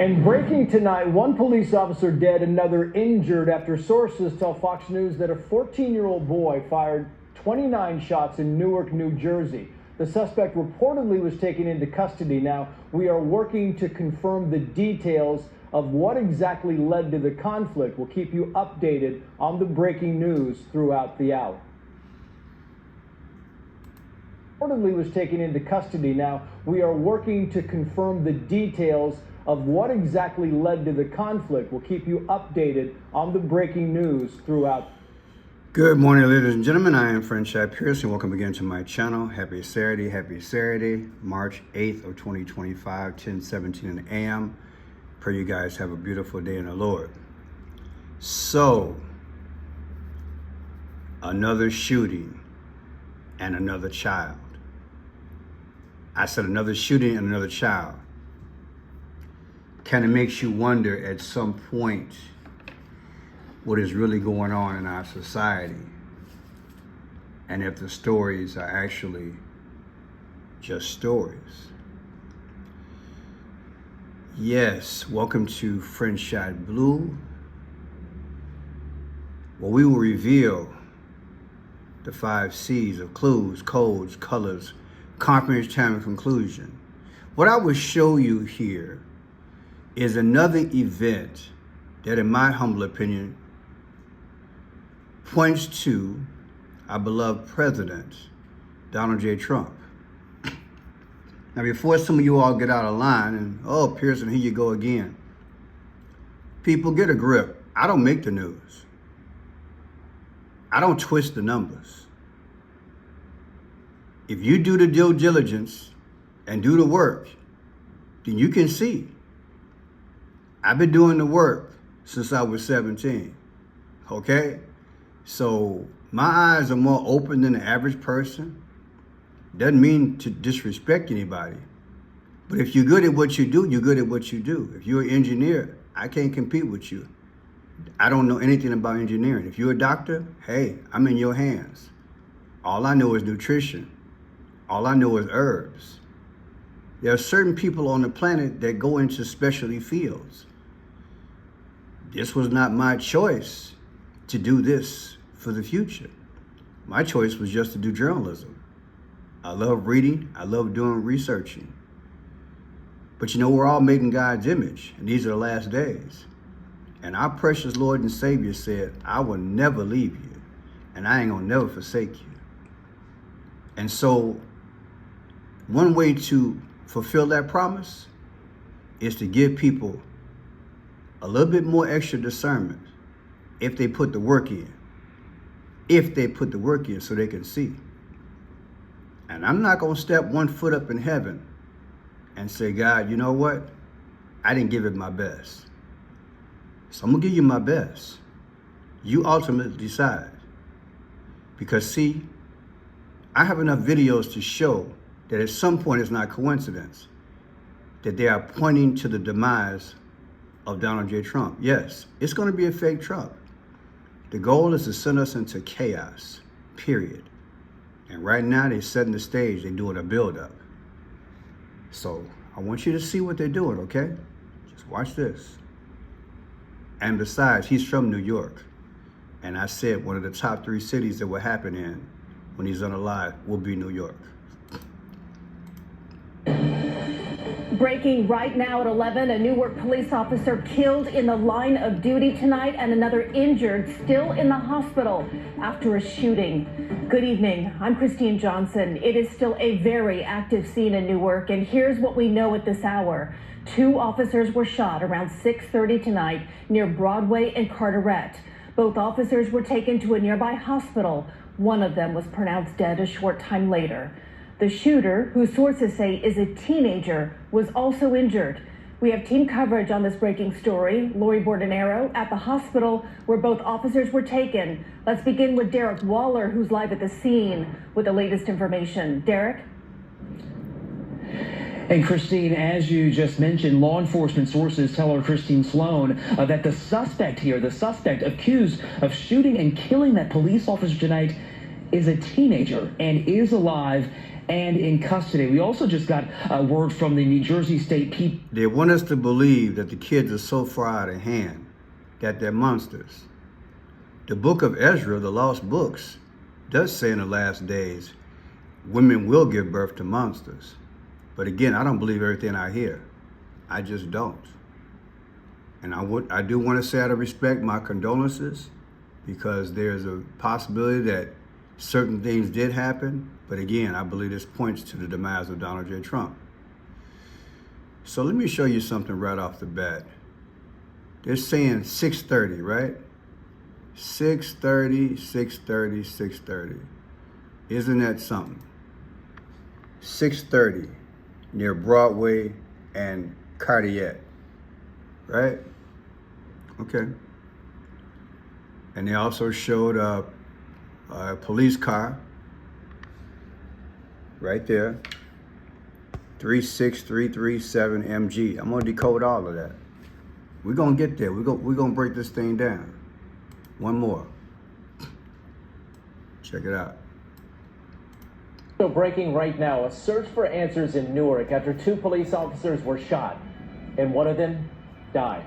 And breaking tonight, one police officer dead, another injured after sources tell Fox News that a 14-year-old boy fired 29 shots in Newark, New Jersey. The suspect reportedly was taken into custody. Now, we are working to confirm the details of what exactly led to the conflict. We'll keep you updated on the breaking news throughout the hour. Reportedly was taken into custody. Now, we are working to confirm the details of what exactly led to the conflict. We'll keep you updated on the breaking news throughout. Good morning, ladies and gentlemen. I am Friend Chad Pierce, and welcome again to my channel. Happy Saturday, March 8th of 2025, 10:17 a.m. Pray you guys have a beautiful day in the Lord. So, another shooting and another child. I said another shooting and another child. Kind of makes you wonder at some point what is really going on in our society, and if the stories are actually just stories. Yes, welcome to Friend Shot Blue, where we will reveal the 5 C's of clues, codes, colors, comprehension, time, and conclusion. What I will show you here is another event that, in my humble opinion, points to our beloved President, Donald J. Trump. Now, before some of you all get out of line and, oh, Pearson, here you go again. People, get a grip. I don't make the news. I don't twist the numbers. If you do the due diligence and do the work, then you can see. I've been doing the work since I was 17, okay? So my eyes are more open than the average person. Doesn't mean to disrespect anybody. But if you're good at what you do, you're good at what you do. If you're an engineer, I can't compete with you. I don't know anything about engineering. If you're a doctor, hey, I'm in your hands. All I know is nutrition. All I know is herbs. There are certain people on the planet that go into specialty fields. This was not my choice to do this for the future. My choice was just to do journalism. I love reading. I love doing researching. But you know, we're all made in God's image, and these are the last days. And our precious Lord and Savior said, I will never leave you, and I ain't gonna never forsake you. And so, one way to fulfill that promise is to give people a little bit more extra discernment if they put the work in. If they put the work in so they can see. And I'm not going to step one foot up in heaven and say, God, you know what? I didn't give it my best. So I'm going to give you my best. You ultimately decide. Because see, I have enough videos to show that at some point it's not coincidence that they are pointing to the demise of Donald J. Trump. Yes, it's going to be a fake Trump. The goal is to send us into chaos, period. And right now they're setting the stage, they're doing a build-up. So I want you to see what they're doing, okay? Just watch this. And besides, he's from New York. And I said one of the top 3 cities that will happen in when he's unalive will be New York. Breaking right now at 11, a Newark police officer killed in the line of duty tonight and another injured still in the hospital after a shooting. Good evening, I'm Christine Johnson. It is still a very active scene in Newark, and here's what we know at this hour. 2 officers were shot around 6:30 tonight near Broadway and Carteret. Both officers were taken to a nearby hospital. One of them was pronounced dead a short time later. The shooter, who sources say is a teenager, was also injured. We have team coverage on this breaking story. Lori Bordenero at the hospital where both officers were taken. Let's begin with Derek Waller, who's live at the scene with the latest information. Derek? And Christine, as you just mentioned, law enforcement sources tell our Christine Sloan that the suspect accused of shooting and killing that police officer tonight is a teenager and is alive and in custody. We also just got word from the New Jersey State People. They want us to believe that the kids are so far out of hand that they're monsters. The book of Ezra, the lost books, does say in the last days, women will give birth to monsters. But again, I don't believe everything I hear. I just don't. And I do want to say out of respect, my condolences, because there's a possibility that certain things did happen. But again, I believe this points to the demise of Donald J. Trump. So let me show you something right off the bat. They're saying 6:30, right? 6:30, 6:30, 6:30. Isn't that something? 6:30 near Broadway and Cartier, right? Okay. And they also showed a police car right there, 36337 MG. I'm gonna decode all of that. We're gonna get there. We're gonna break this thing down. One more. Check it out. So breaking right now, a search for answers in Newark after 2 police officers were shot and one of them died.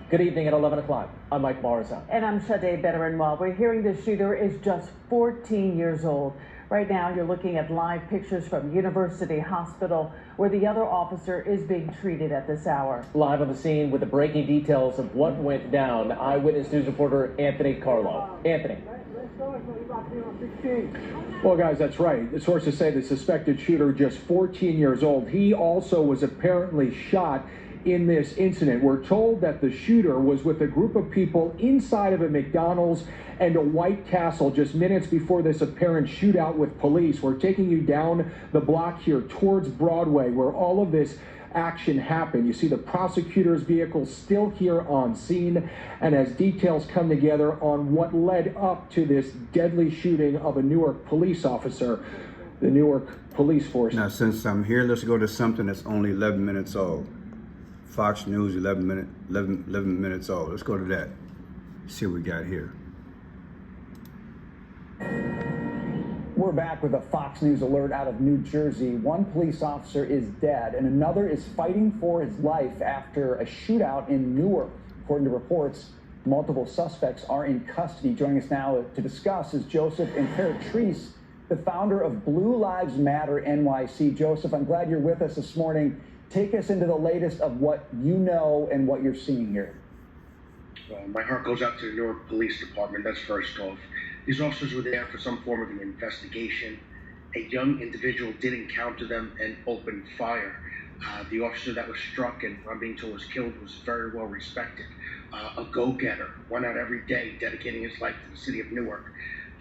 Good evening at 11 o'clock. I'm Mike Morrison. And I'm Sade Betterenwall. We're hearing the shooter is just 14 years old. Right now, you're looking at live pictures from University Hospital, where the other officer is being treated at this hour. Live on the scene with the breaking details of what went down, Eyewitness News reporter Anthony Carlo. Anthony. Well, guys, that's right. The sources say the suspected shooter, just 14 years old, he also was apparently shot in this incident. We're told that the shooter was with a group of people inside of a McDonald's and a White Castle just minutes before this apparent shootout with police. We're taking you down the block here towards Broadway, where all of this action happened. You see the prosecutor's vehicle still here on scene, and as details come together on what led up to this deadly shooting of a Newark police officer, the Newark Police Force. Now, since I'm here, let's go to something that's only 11 minutes old. Fox News, 11 minutes old. Let's go to that. See what we got here. We're back with a Fox News alert out of New Jersey. One police officer is dead and another is fighting for his life after a shootout in Newark. According to reports, multiple suspects are in custody. Joining us now to discuss is Joseph Imperatrice, the founder of Blue Lives Matter NYC. Joseph, I'm glad you're with us this morning. Take us into the latest of what you know and what you're seeing here. Well, my heart goes out to the Newark Police Department, that's first off. These officers were there for some form of an investigation. A young individual did encounter them and opened fire. The officer that was struck and I'm being told was killed was very well respected. A go-getter, went out every day dedicating his life to the city of Newark.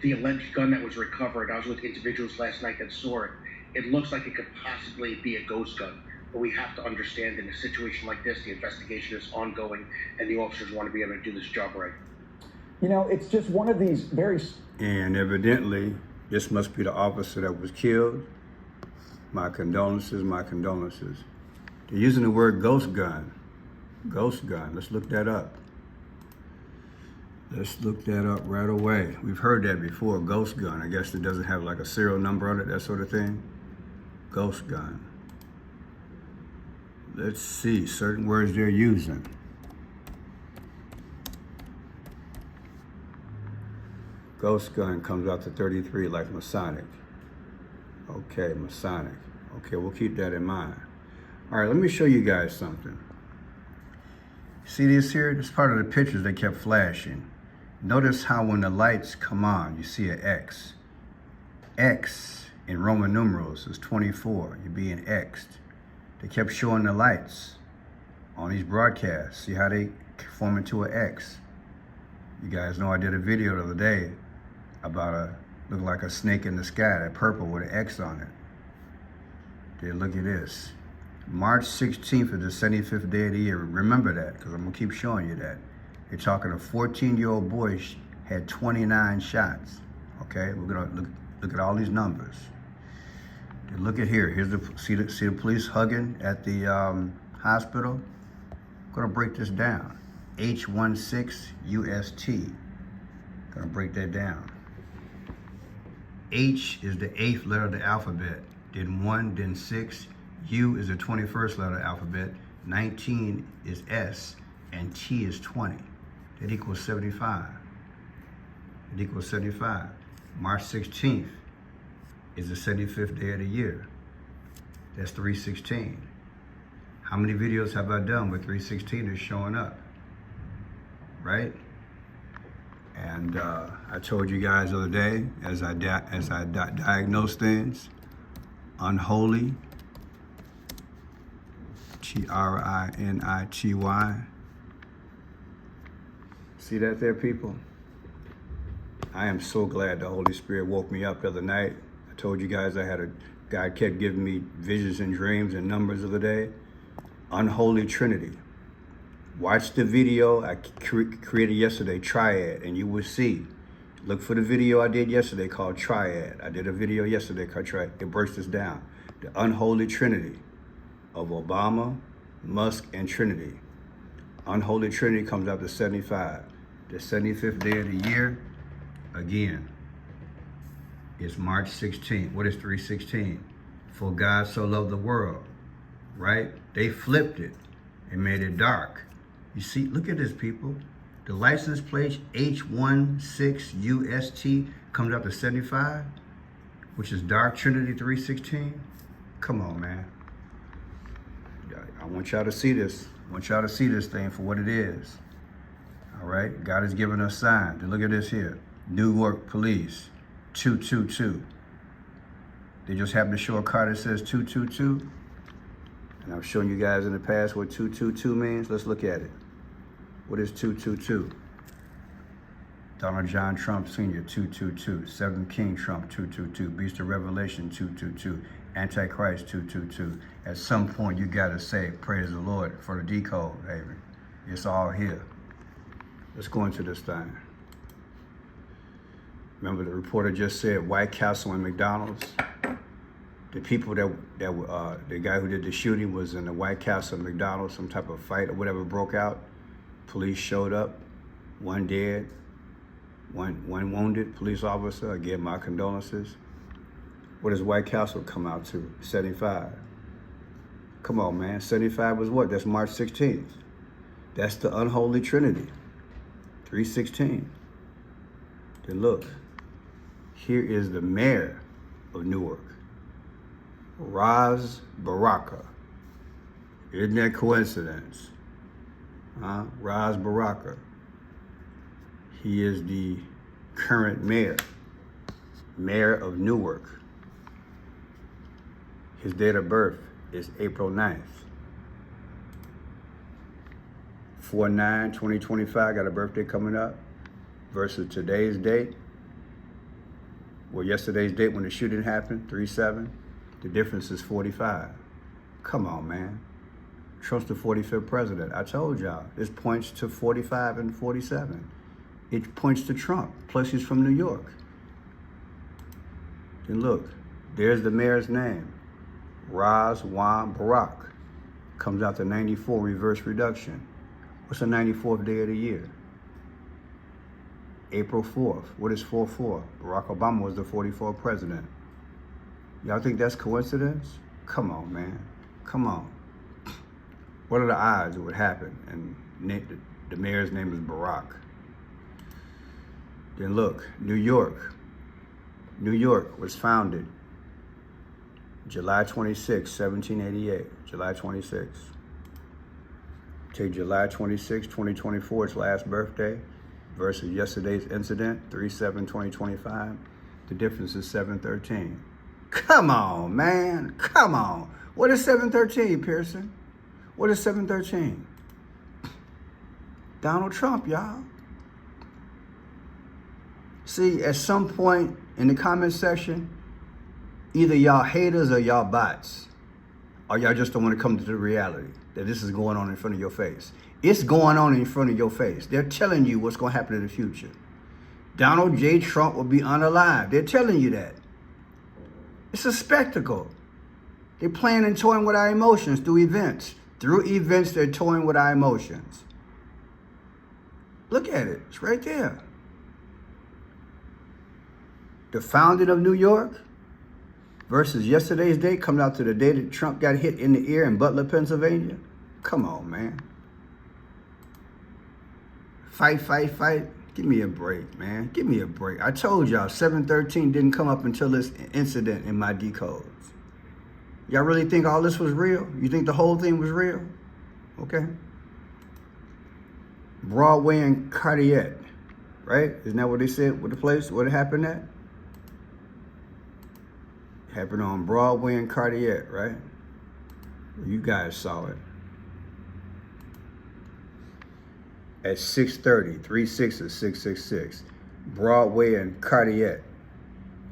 The alleged gun that was recovered, I was with individuals last night that saw it. It looks like it could possibly be a ghost gun. But we have to understand in a situation like this, the investigation is ongoing and the officers want to be able to do this job right. You know, it's just one of these very... And evidently, this must be the officer that was killed. My condolences, my condolences. They're using the word ghost gun. Ghost gun, let's look that up. Let's look that up right away. We've heard that before, ghost gun. I guess it doesn't have like a serial number on it, that sort of thing. Ghost gun. Let's see, certain words they're using. Ghost gun comes out to 33 like Masonic. Okay, Masonic. Okay, we'll keep that in mind. All right, let me show you guys something. See this here? This part of the pictures they kept flashing. Notice how when the lights come on, you see an X. X in Roman numerals is 24. You're being X'd. They kept showing the lights on these broadcasts. See how they form into an X? You guys know I did a video the other day about look like a snake in the sky, that purple with an X on it. Then look at this. March 16th is the 75th day of the year. Remember that, because I'm gonna keep showing you that. They're talking a 14-year-old boy had 29 shots. Okay, we're gonna look at all these numbers. Then look at here. Here's see the police hugging at the hospital. I'm gonna break this down. H16 UST. Gonna break that down. H is the 8th letter of the alphabet, then 1, then 6. U is the 21st letter of the alphabet. 19 is S, and T is 20. That equals 75. It equals 75. March 16th is the 75th day of the year. That's 316. How many videos have I done with 316 is showing up? Right? And I told you guys the other day, as I diagnose things, unholy, Trinity. See that there, people? I am so glad the Holy Spirit woke me up the other night. I told you guys God kept giving me visions and dreams and numbers of the day. Unholy Trinity. Watch the video I created yesterday, Triad, and you will see. Look for the video I did yesterday called Triad. I did a video yesterday called Triad. It breaks this down. The unholy Trinity of Obama, Musk, and Trinity. Unholy Trinity comes out to 75. The 75th day of the year, again, is March 16th. What is 316? For God so loved the world, right? They flipped it and made it dark. You see, look at this, people. The license plate H16UST comes out to 75, which is Dark Trinity 316. Come on, man. I want y'all to see this. I want y'all to see this thing for what it is. All right? God has given us signs. And look at this here. Newark Police, 222. They just happen to show a card that says 222. And I've shown you guys in the past what 222 means. Let's look at it. What is 222? Donald John Trump Sr., 222. Seventh King Trump, 222. Beast of Revelation, 222. Antichrist, 222. At some point, you got to say, praise the Lord for the decode, baby. It's all here. Let's go into this thing. Remember the reporter just said White Castle and McDonald's? The people the guy who did the shooting was in the White Castle and McDonald's, some type of fight or whatever broke out. Police showed up, one dead, one wounded police officer. I give my condolences. What does White Castle come out to? 75. Come on, man. 75 was what? That's March 16th. That's the unholy Trinity. 316. Then look, here is the mayor of Newark, Ras Baraka. Isn't that coincidence? Ras Baraka. He is the current mayor of Newark. His date of birth is April 9th. 4/9/2025, got a birthday coming up, versus today's date, well, yesterday's date when the shooting happened, 3/7, the difference is 45. Come on, man. Trump's the 45th president. I told y'all, this points to 45 and 47. It points to Trump, plus he's from New York. Then look, there's the mayor's name, Ras Barak. Comes out to 94, reverse reduction. What's the 94th day of the year? April 4th. What is 4/4? Barack Obama was the 44th president. Y'all think that's coincidence? Come on, man. Come on. What are the odds it would happen? And the mayor's name is Barack. Then look, New York. New York was founded July 26, 1788. July 26. Take July 26, 2024, its last birthday, versus yesterday's incident, 3/7/2025. The difference is 7/13. Come on, man. Come on. What is 7/13, Pearson? What is 7/13? Donald Trump, y'all. See, at some point in the comment section, either y'all haters or y'all bots, or y'all just don't want to come to the reality that this is going on in front of your face. It's going on in front of your face. They're telling you what's going to happen in the future. Donald J. Trump will be unalive. They're telling you that. It's a spectacle. They're playing and toying with our emotions through events. Through events, they're toying with our emotions. Look at it. It's right there. The founding of New York versus yesterday's date coming out to the day that Trump got hit in the ear in Butler, Pennsylvania. Come on, man. Fight, fight, fight. Give me a break, man. Give me a break. I told y'all 713 didn't come up until this incident in my decodes. Y'all really think all this was real? You think the whole thing was real? Okay. Broadway and Cartier, right? Isn't that what they said with the place? What it happened at? It happened on Broadway and Cartier, right? You guys saw it. At 6:30, 36 is 666. Broadway and Cartier.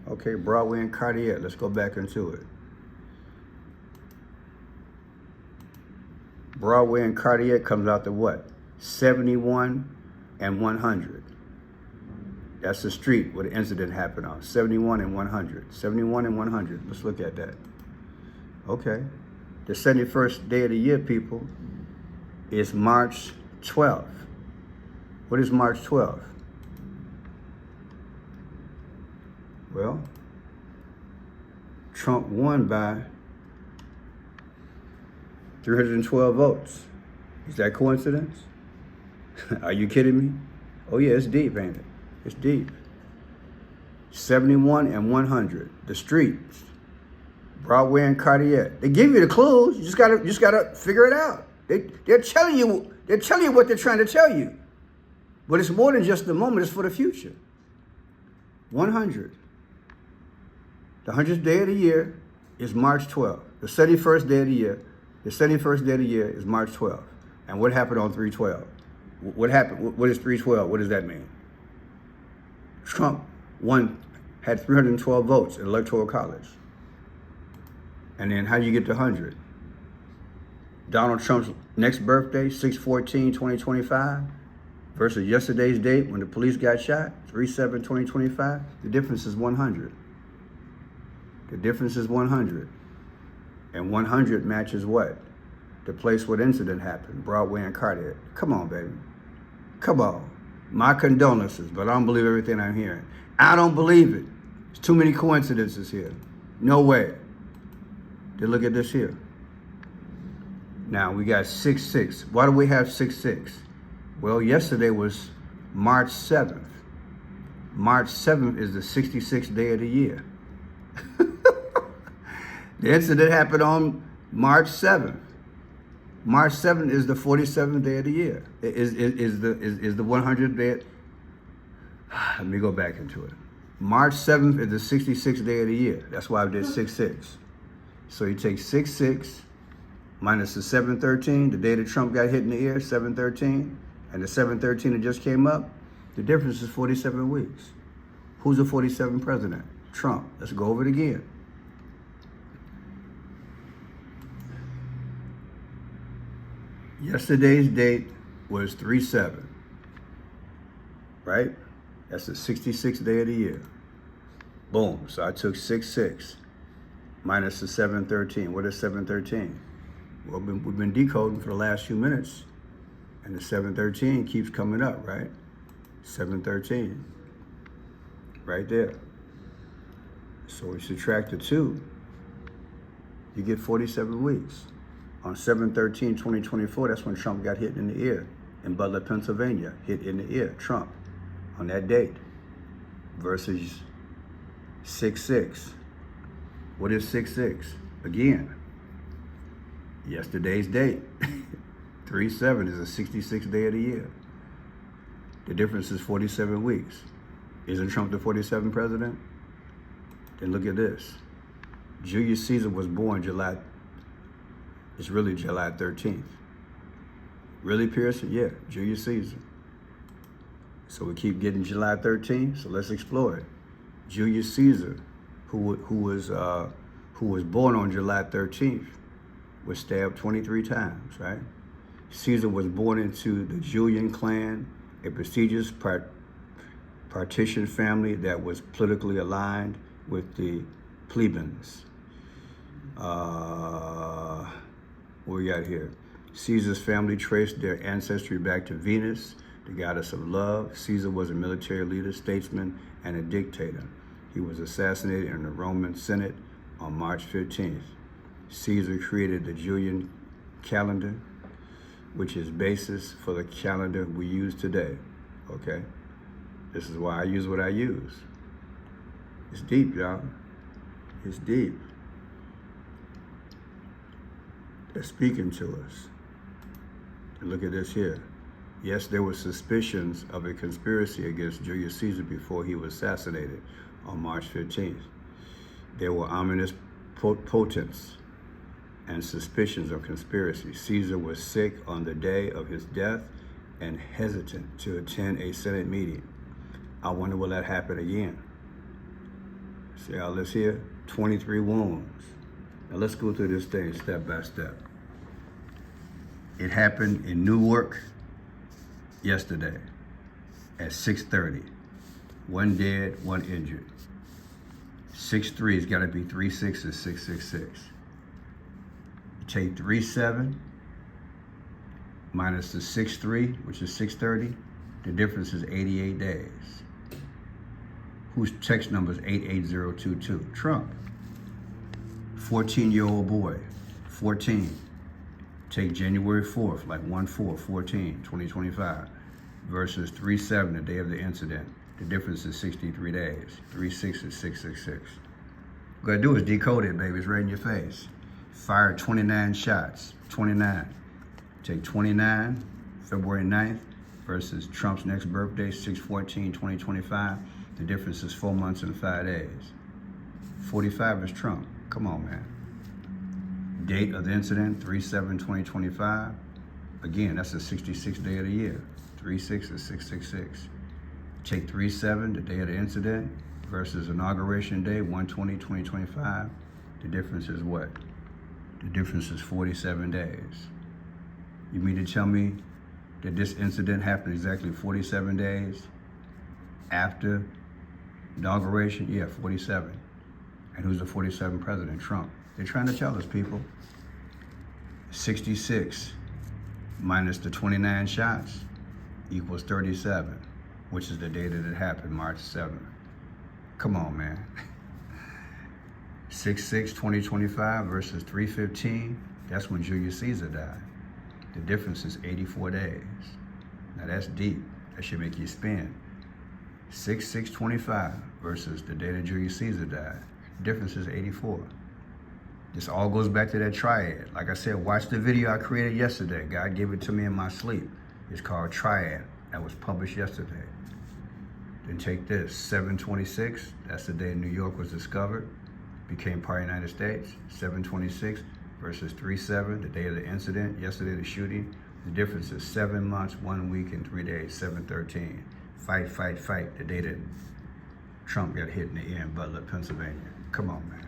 Okay, Broadway and Cartier. Let's go back into it. Broadway and Cartier comes out to what? 71 and 100. That's the street where the incident happened on. 71 and 100. 71 and 100. Let's look at that. Okay. The 71st day of the year, people, is March 12th. What is March 12th? Well, Trump won by 312 votes. Is that coincidence? Are you kidding me? Oh yeah, it's deep, ain't it? It's deep. 71 and 100. The streets. Broadway and Cartier. They give you the clues. You just gotta figure it out. They're telling you what they're trying to tell you. But it's more than just the moment, it's for the future. 100. The 100th day of the year is March 12th. The 71st day of the year, is March 12th. And what happened on 3/12? What happened? What is 3/12? What does that mean? Trump had 312 votes in Electoral College. And then how do you get to 100? Donald Trump's next birthday, 6/14/2025, versus yesterday's date when the police got shot, 3/7/2025, the difference is 100. The difference is 100. And 100 matches what? The place where the incident happened, Broadway and Cartier. Come on, baby. Come on. My condolences, but I don't believe everything I'm hearing. I don't believe it. There's too many coincidences here. No way. Then look at this here. Now we got 6/6. Why do we have 6/6? Well, yesterday was March 7th. March 7th is the 66th day of the year. The incident happened on March 7th. March 7th is the 47th day of the year. Is the 100th day. Let me go back into it. March 7th is the 66th day of the year. That's why I did 6/6. So you take 6/6 minus the 7/13, the day that Trump got hit in the ear, 7/13, and the 7/13 that just came up, the difference is 47 weeks. Who's the 47th president? Trump. Let's go over it again. Yesterday's date was 3/7, right? That's the 66th day of the year. Boom. So I took 6/6 minus the 7/13. What is 7/13? Well, we've been decoding for the last few minutes, and the 7/13 keeps coming up, right? 7/13, right there. So we subtract the 2, you get 47 weeks. On 7/13/2024, that's when Trump got hit in the ear in Butler, Pennsylvania. Hit in the ear, Trump, on that date. Versus 6/6. What is 6/6? Again, yesterday's date. 3/7 is the 66th day of the year. The difference is 47 weeks. Isn't Trump the 47th president? Then look at this. Julius Caesar was born it's really July 13th. Really, Pearson? Yeah, Julius Caesar. So we keep getting July 13th, so let's explore it. Julius Caesar, who was born on July 13th, was stabbed 23 times, right? Caesar was born into the Julian clan, a prestigious partition family that was politically aligned with the plebeians. What we got here? Caesar's family traced their ancestry back to Venus, the goddess of love. Caesar was a military leader, statesman, and a dictator. He was assassinated in the Roman Senate on March 15th. Caesar created the Julian calendar, which is basis for the calendar we use today, okay? This is why I use what I use. It's deep, y'all. It's deep. They're speaking to us. And look at this here. Yes, there were suspicions of a conspiracy against Julius Caesar before he was assassinated on March 15th. There were ominous portents and suspicions of conspiracy. Caesar was sick on the day of his death and hesitant to attend a Senate meeting. I wonder will that happen again? See all this here? 23 wounds. Now let's go through this thing step by step. It happened in Newark yesterday at 6:30. One dead, one injured. 6'3" has got to be 3'6" is 666. Take 3'7" minus the 6'3", which is 630. The difference is 88 days. Whose text number is 88022? Trump. 14-year-old boy, 14. Take January 4th, like 1/4/14, 2025, versus 3/7, the day of the incident. The difference is 63 days. 3/6 is 666. What you gotta do is decode it, baby. It's right in your face. Fired 29 shots, 29. Take 29, February 9th, versus Trump's next birthday, 6/14/2025. The difference is 4 months and 5 days. 45 is Trump. Come on, man. Date of the incident, 3/7/2025. Again, that's the 66th day of the year. 3/6 is 666. Take 3/7, the day of the incident, versus inauguration day, 1/20/2025. The difference is what? The difference is 47 days. You mean to tell me that this incident happened exactly 47 days after inauguration? Yeah, 47. And who's the 47th president? Trump. They're trying to tell us, people. 66 minus the 29 shots equals 37, which is the day that it happened, March 7th. Come on, man. 6/6/2025 versus 3/15, that's when Julius Caesar died. The difference is 84 days. Now that's deep. That should make you spin. 6/6/25 versus the day that Julius Caesar died. The difference is 84. This all goes back to that triad. Like I said, watch the video I created yesterday. God gave it to me in my sleep. It's called Triad. That was published yesterday. Then take this, 7/26, that's the day New York was discovered, became part of the United States. 7/26 versus 3/7, the day of the incident, yesterday the shooting. The difference is 7 months, 1 week, and 3 days, 7/13. Fight, fight, fight, the day that Trump got hit in the ear in Butler, Pennsylvania. Come on, man.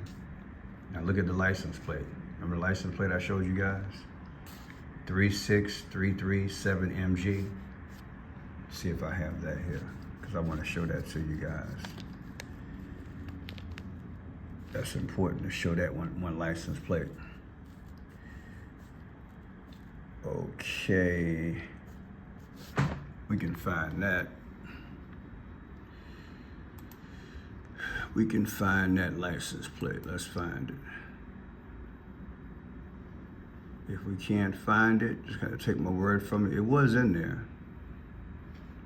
Now look at the license plate. Remember the license plate I showed you guys? 36337MG. See if I have that here, because I want to show that to you guys. That's important to show that one license plate. Okay. We can find that. We can find that license plate. Let's find it. If we can't find it, just gotta take my word from it. It was in there.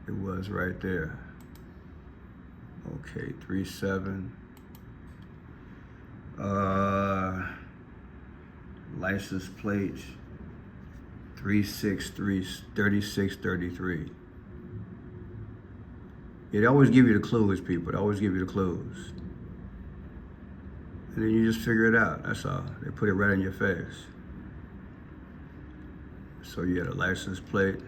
It was right there. Okay, 37. License plate 3633633. It always give you the clues, people. It always give you the clues. And then you just figure it out, that's all. They put it right in your face. So you had a license plate.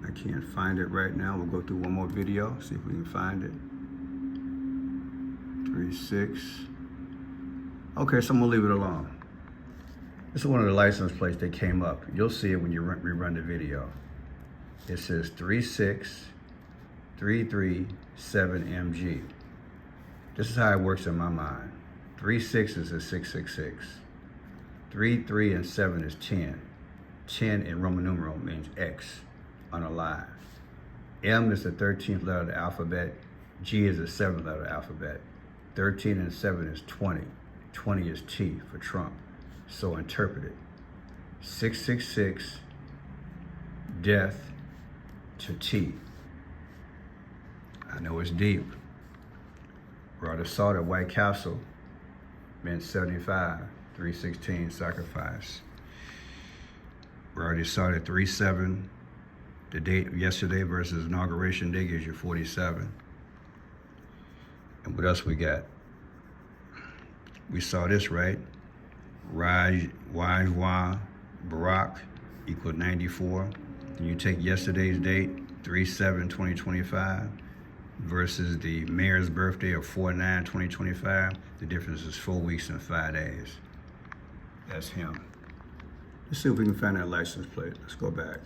I can't find it right now. We'll go through one more video, see if we can find it. 36. Okay, so I'm gonna leave it alone. This is one of the license plates that came up. You'll see it when you rerun the video. It says 36337MG. This is how it works in my mind. 36 is a 666. 3, 3, and 7 is 10. 10 in Roman numeral means X, unalive. M is the 13th letter of the alphabet. G is the 7th letter of the alphabet. 13 and 7 is 20. 20 is T for Trump. So interpret it. 666, death to T. I know it's deep. Brought assault at White Castle meant 75, 316 sacrifice. Brought assault at 37. The date yesterday versus inauguration day gives you 47. And what else we got? We saw this, right? Wajwa Barack equal 94. Then you take yesterday's date, 3/7/2025, versus the mayor's birthday of 4/9/2025. The difference is 4 weeks and 5 days. That's him. Let's see if we can find that license plate. Let's go back.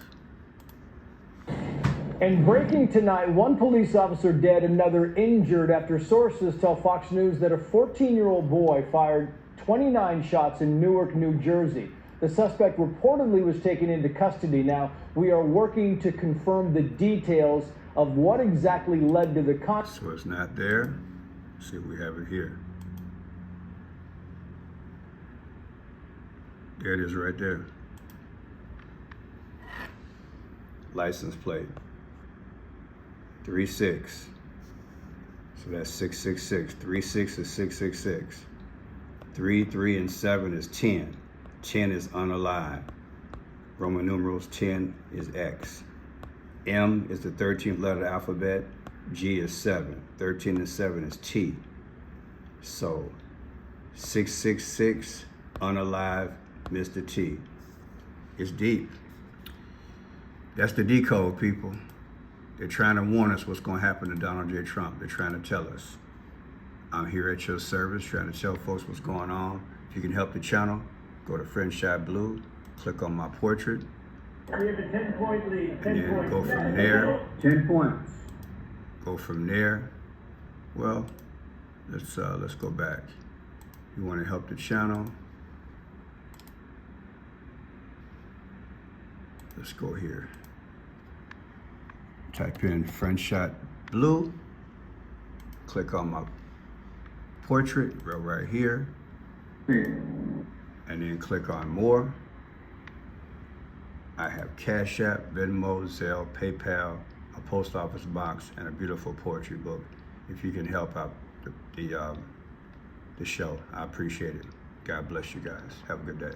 And breaking tonight, one police officer dead, another injured after sources tell Fox News that a 14-year-old boy fired 29 shots in Newark, New Jersey. The suspect reportedly was taken into custody. Now, we are working to confirm the details of what exactly led to the So it's not there. Let's see if we have it here. There it is right there. License plate. 36. So that's 666. 36 is 666. 3, 3, and 7 is 10. 10 is unalive. Roman numerals 10 is X. M is the 13th letter of the alphabet. G is 7. 13 and 7 is T. So 666, unalive, Mr. T. It's deep. That's the decode, people. They're trying to warn us what's going to happen to Donald J. Trump. They're trying to tell us. I'm here at your service, trying to tell folks what's going on. If you can help the channel, go to Friendship Blue, click on my portrait. We have a 10-point lead. And then go from there. 10 points. Go from there. Well, let's go back. You want to help the channel? Let's go here. Type in Friendship Blue. Click on my portrait right here. And then click on more. I have Cash App, Venmo, Zelle, PayPal, a post office box, and a beautiful poetry book. If you can help out the show, I appreciate it. God bless you guys. Have a good day.